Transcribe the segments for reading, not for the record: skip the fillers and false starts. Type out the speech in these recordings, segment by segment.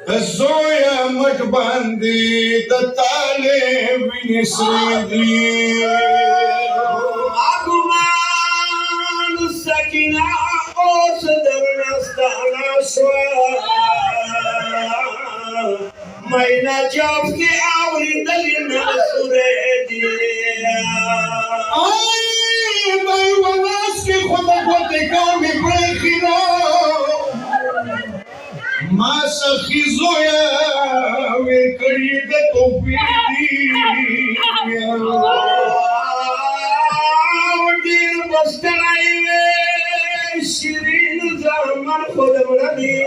زویا مټ باندې د طالب نسری دی اګمان سکینه اوس درنستانه شوه مینا جاف کې اورېدل نه سورې دي آی بای وناس کې خود ګوتې کومې برخې نو ما سخی زویا وی کړي د توفیق دی ډېر بستړی وې شیرین زمان خود مړدي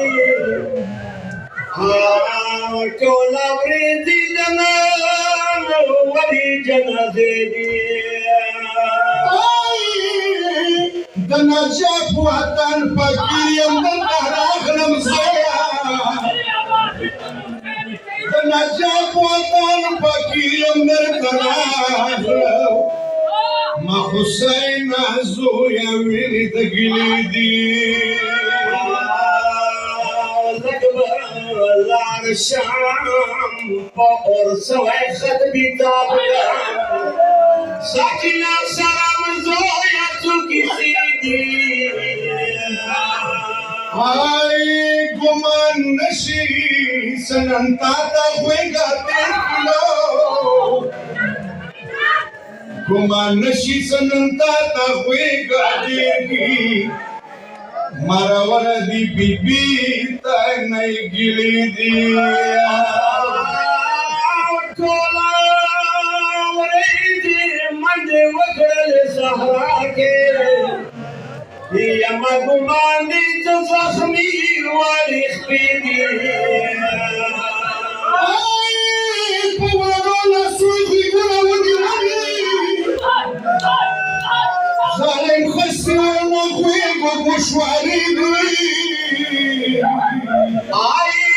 ټول اورېدي د نن ولي جنازې دي د نجف وطن فقیر یم دلته راغلم زویا د نجف وطن فقیر یم درته راغلم ما حسین زویا وینې د ګلې دي لار شام په اور سوی خط بیتاب ساکینا سلام زویا څوکې سیدي آی ګمان نشي سنن تا ته خوېږه تېر کلو ګمان نشي سنن تا ته خوېږه تېر کي مرور دی بی بی تای نئی گلی دی ټوله ورېدي منډې وکړل صحرا کې یمه ګمان دی چې زخمي وړې خپې دي په وړو لاسو غېږونه ونیولې ظالم خسرانه خوېږو ګوشوارې دوی آی